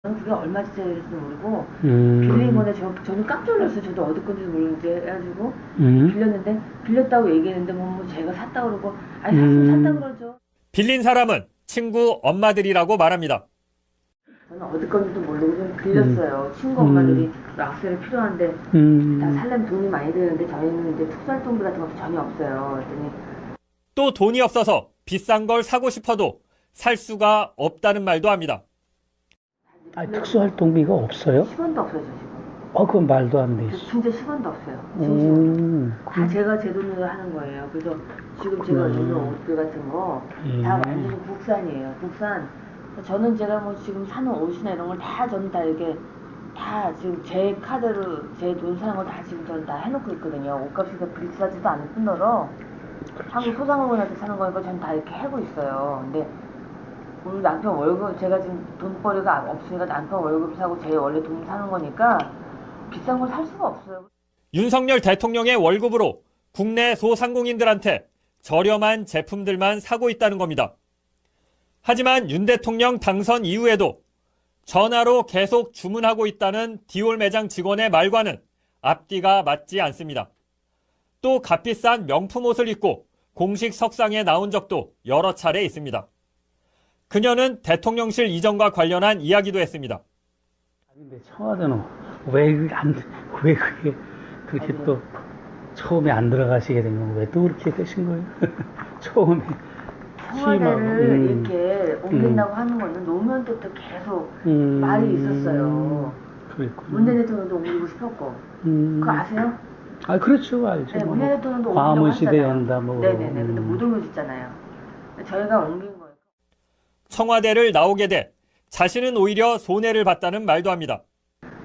그게 얼마짜리인지 모르고 빌린 건데 저는 깜짝 놀랐어요. 저도 어디 건지 모르는데 해가지고 빌렸는데 빌렸다고 얘기했는데 뭐 제가 샀다고 그러고 아니 샀으면 샀다고 그러죠. 빌린 사람은 친구 엄마들이라고 말합니다. 저는 어디 건지도 모르고 좀 빌렸어요. 친구 엄마들이 락스를 필요한데 다 살려면 돈이 많이 드는데 저희는 이제 특수활동비 같은 것도 전혀 없어요. 그랬더니 또 돈이 없어서 비싼 걸 사고 싶어도 살 수가 없다는 말도 합니다. 아니, 특수활동비가 없어요? 10원도 없어요, 저 지금. 그건 말도 안 돼. 진짜 10원도 없어요. 진심으로. 다 제가 제 돈으로 하는 거예요. 그래서 지금 제가 입는 옷들 같은 거 다 완전히 국산이에요. 국산. 저는 제가 뭐 지금 사는 옷이나 이런 걸 다 저는 다 이렇게 다 지금 제 카드로 제 돈 사는 거 다 지금 저는 다 해놓고 있거든요. 옷값이 비싸지도 않을 뿐더러 한국 소상공인한테 사는 거니까 저는 다 이렇게 하고 있어요. 근데 우리 남편 월급 제가 지금 돈벌이가 없으니까 남편 월급 사고 제 원래 돈 사는 거니까 비싼 걸 살 수가 없어요. 윤석열 대통령의 월급으로 국내 소상공인들한테 저렴한 제품들만 사고 있다는 겁니다. 하지만 윤 대통령 당선 이후에도 전화로 계속 주문하고 있다는 디올 매장 직원의 말과는 앞뒤가 맞지 않습니다. 또 값비싼 명품 옷을 입고 공식 석상에 나온 적도 여러 차례 있습니다. 그녀는 대통령실 이전과 관련한 이야기도 했습니다. 근데 청와대는 왜 그게 그렇게 또 처음에 안 들어가시게 된 건 왜 또 그렇게 되신 거예요? 처음에 청와대를 이렇게 옮긴다고 하는 거는 노무현 때부터 계속 말이 있었어요. 그랬구나. 문재인 대통령도 옮기고 싶었고 그거 아세요? 아, 그렇죠, 알죠. 네, 문재인 대통령도 광화문 옮기려고 시대에 했잖아요. 한다, 뭐. 네네네. 근데 못 옮겨졌잖아요. 저희가 옮긴 거예요. 청와대를 나오게 돼 자신은 오히려 손해를 봤다는 말도 합니다.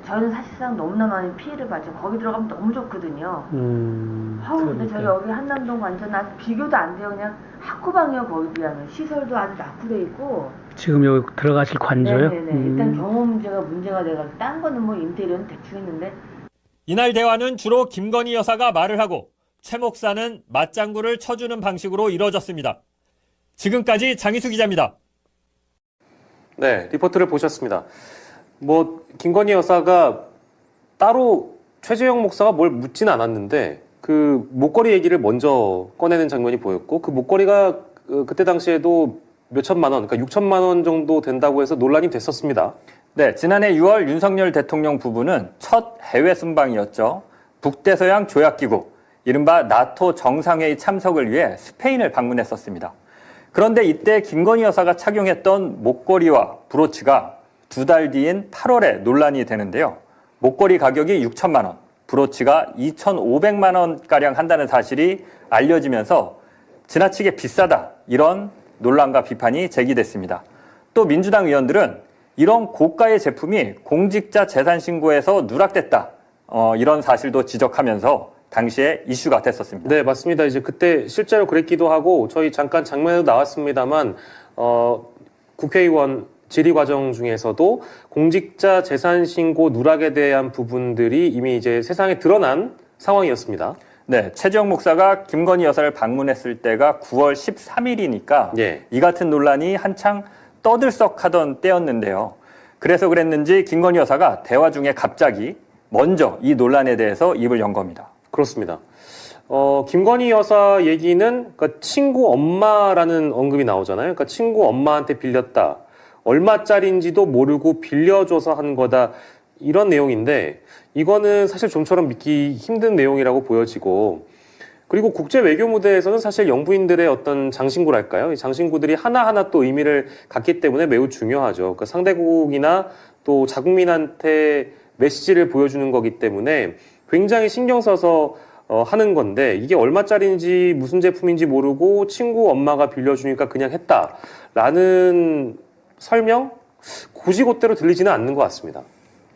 저는 사실상 너무나 많이 피해를 봤죠. 거기 들어가면 너무 좋거든요. 근데 저희 여기 한남동 완전 아주 비교도 안 돼요. 그냥 학구방이요, 거기 비하면. 시설도 아주 낙후돼 있고. 지금 여기 들어가실 관저요? 네네네. 일단 경호 문제가 돼가지고 딴 거는 뭐 인테리어는 대충 했는데. 이날 대화는 주로 김건희 여사가 말을 하고 최 목사는 맞장구를 쳐주는 방식으로 이뤄졌습니다. 지금까지 장희수 기자입니다. 네, 리포트를 보셨습니다. 김건희 여사가 따로 최재형 목사가 뭘 묻진 않았는데 그 목걸이 얘기를 먼저 꺼내는 장면이 보였고 그 목걸이가 그때 당시에도 몇 천만 원, 그러니까 6천만 원 정도 된다고 해서 논란이 됐었습니다. 네, 지난해 6월 윤석열 대통령 부부는 첫 해외 순방이었죠. 북대서양 조약기구, 이른바 나토 정상회의 참석을 위해 스페인을 방문했었습니다. 그런데 이때 김건희 여사가 착용했던 목걸이와 브로치가 2달 뒤인 8월에 논란이 되는데요. 목걸이 가격이 6천만 원, 브로치가 2,500만 원가량 한다는 사실이 알려지면서 지나치게 비싸다, 이런 논란과 비판이 제기됐습니다. 또 민주당 의원들은 이런 고가의 제품이 공직자 재산 신고에서 누락됐다, 이런 사실도 지적하면서 당시에 이슈가 됐었습니다. 네, 맞습니다. 이제 그때 실제로 그랬기도 하고 저희 잠깐 장면에도 나왔습니다만 국회의원 질의 과정 중에서도 공직자 재산 신고 누락에 대한 부분들이 이미 이제 세상에 드러난 상황이었습니다. 네, 최재형 목사가 김건희 여사를 방문했을 때가 9월 13일이니까 예. 이 같은 논란이 한창 떠들썩하던 때였는데요. 그래서 그랬는지 김건희 여사가 대화 중에 갑자기 먼저 이 논란에 대해서 입을 연 겁니다. 그렇습니다. 김건희 여사 얘기는 그러니까 친구 엄마라는 언급이 나오잖아요. 그러니까 친구 엄마한테 빌렸다. 얼마짜리인지도 모르고 빌려줘서 한 거다. 이런 내용인데 이거는 사실 좀처럼 믿기 힘든 내용이라고 보여지고 그리고 국제 외교 무대에서는 사실 영부인들의 어떤 장신구랄까요? 이 장신구들이 하나하나 또 의미를 갖기 때문에 매우 중요하죠. 그러니까 상대국이나 또 자국민한테 메시지를 보여주는 거기 때문에 굉장히 신경 써서 하는 건데 이게 얼마짜리인지 무슨 제품인지 모르고 친구 엄마가 빌려주니까 그냥 했다라는 설명? 고지곳대로 들리지는 않는 것 같습니다.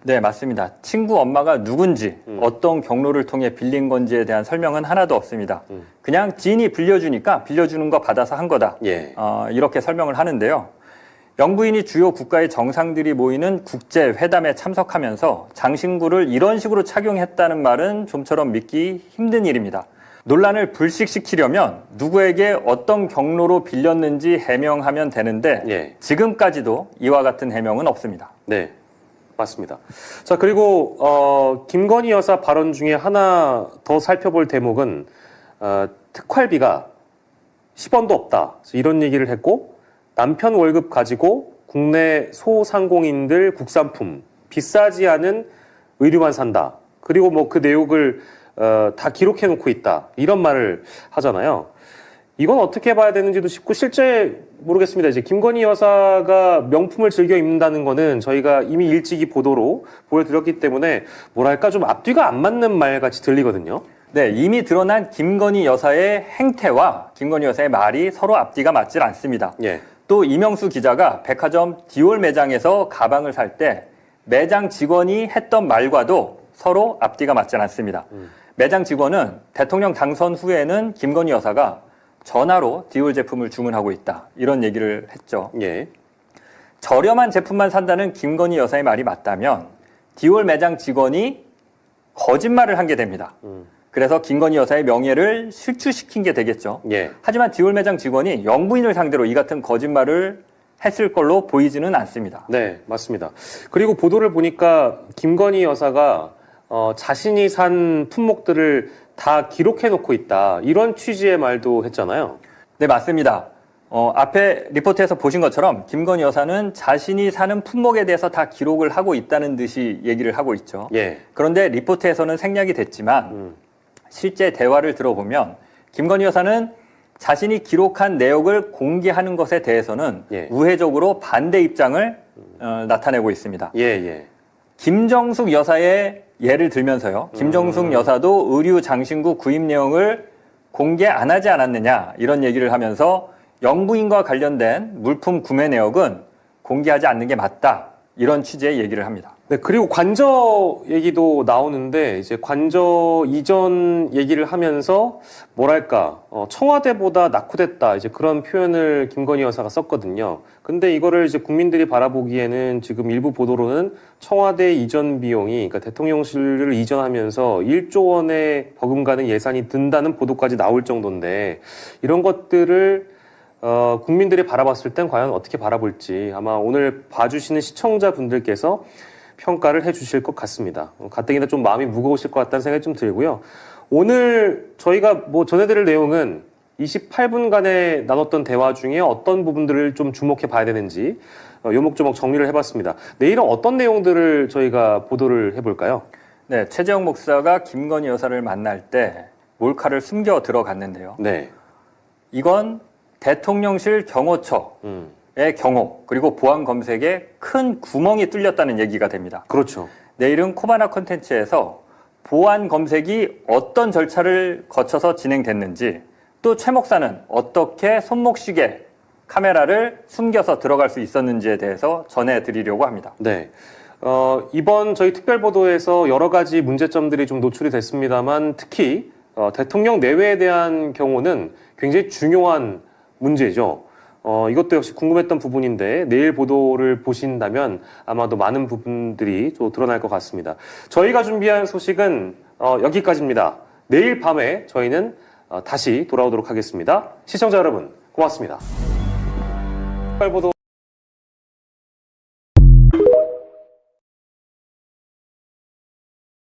네, 맞습니다. 친구 엄마가 누군지 어떤 경로를 통해 빌린 건지에 대한 설명은 하나도 없습니다. 그냥 지인이 빌려주니까 빌려주는 거 받아서 한 거다. 예. 이렇게 설명을 하는데요. 영부인이 주요 국가의 정상들이 모이는 국제회담에 참석하면서 장신구를 이런 식으로 착용했다는 말은 좀처럼 믿기 힘든 일입니다. 논란을 불식시키려면 누구에게 어떤 경로로 빌렸는지 해명하면 되는데 예. 지금까지도 이와 같은 해명은 없습니다. 네, 맞습니다. 자, 그리고 김건희 여사 발언 중에 하나 더 살펴볼 대목은 특활비가 10원도 없다 이런 얘기를 했고 남편 월급 가지고 국내 소상공인들 국산품 비싸지 않은 의류만 산다. 그리고 뭐 그 내용을 다 기록해 놓고 있다. 이런 말을 하잖아요. 이건 어떻게 봐야 되는지도 싶고 실제 모르겠습니다. 이제 김건희 여사가 명품을 즐겨 입는다는 거는 저희가 이미 일찍이 보도로 보여드렸기 때문에 뭐랄까 좀 앞뒤가 안 맞는 말 같이 들리거든요. 네, 이미 드러난 김건희 여사의 행태와 김건희 여사의 말이 서로 앞뒤가 맞질 않습니다. 예. 또 이명수 기자가 백화점 디올 매장에서 가방을 살 때 매장 직원이 했던 말과도 서로 앞뒤가 맞지 않습니다. 매장 직원은 대통령 당선 후에는 김건희 여사가 전화로 디올 제품을 주문하고 있다. 이런 얘기를 했죠. 예. 저렴한 제품만 산다는 김건희 여사의 말이 맞다면 디올 매장 직원이 거짓말을 한 게 됩니다. 그래서 김건희 여사의 명예를 실추시킨 게 되겠죠. 예. 하지만 디올 매장 직원이 영부인을 상대로 이 같은 거짓말을 했을 걸로 보이지는 않습니다. 네, 맞습니다. 그리고 보도를 보니까 김건희 여사가 자신이 산 품목들을 다 기록해 놓고 있다. 이런 취지의 말도 했잖아요. 네, 맞습니다. 앞에 리포트에서 보신 것처럼 김건희 여사는 자신이 사는 품목에 대해서 다 기록을 하고 있다는 듯이 얘기를 하고 있죠. 예. 그런데 리포트에서는 생략이 됐지만 실제 대화를 들어보면 김건희 여사는 자신이 기록한 내역을 공개하는 것에 대해서는 예. 우회적으로 반대 입장을 나타내고 있습니다. 예, 예. 김정숙 여사의 예를 들면서요. 김정숙 여사도 의류 장신구 구입 내용을 공개 안 하지 않았느냐 이런 얘기를 하면서 영부인과 관련된 물품 구매 내역은 공개하지 않는 게 맞다. 이런 취지의 얘기를 합니다. 네, 그리고 관저 얘기도 나오는데 이제 관저 이전 얘기를 하면서 뭐랄까 청와대보다 낙후됐다 이제 그런 표현을 김건희 여사가 썼거든요. 근데 이거를 이제 국민들이 바라보기에는 지금 일부 보도로는 청와대 이전 비용이 그러니까 대통령실을 이전하면서 1조 원의 버금가는 예산이 든다는 보도까지 나올 정도인데 이런 것들을 국민들이 바라봤을 땐 과연 어떻게 바라볼지 아마 오늘 봐주시는 시청자분들께서 평가를 해주실 것 같습니다. 가뜩이나 좀 마음이 무거우실 것 같다는 생각이 좀 들고요. 오늘 저희가 뭐 전해드릴 내용은 28분간의 나눴던 대화 중에 어떤 부분들을 좀 주목해 봐야 되는지 요목조목 정리를 해봤습니다. 내일은 어떤 내용들을 저희가 보도를 해볼까요? 네, 최재형 목사가 김건희 여사를 만날 때 몰카를 숨겨 들어갔는데요. 네. 이건 대통령실 경호처의 경호 그리고 보안 검색에 큰 구멍이 뚫렸다는 얘기가 됩니다. 그렇죠. 내일은 코바나 콘텐츠에서 보안 검색이 어떤 절차를 거쳐서 진행됐는지 또 최 목사는 어떻게 손목시계 카메라를 숨겨서 들어갈 수 있었는지에 대해서 전해드리려고 합니다. 네. 이번 저희 특별보도에서 여러 가지 문제점들이 좀 노출이 됐습니다만 특히 대통령 내외에 대한 경우는 굉장히 중요한 문제죠. 이것도 역시 궁금했던 부분인데 내일 보도를 보신다면 아마도 많은 부분들이 또 드러날 것 같습니다. 저희가 준비한 소식은 여기까지입니다. 내일 밤에 저희는 다시 돌아오도록 하겠습니다. 시청자 여러분 고맙습니다. 특별보도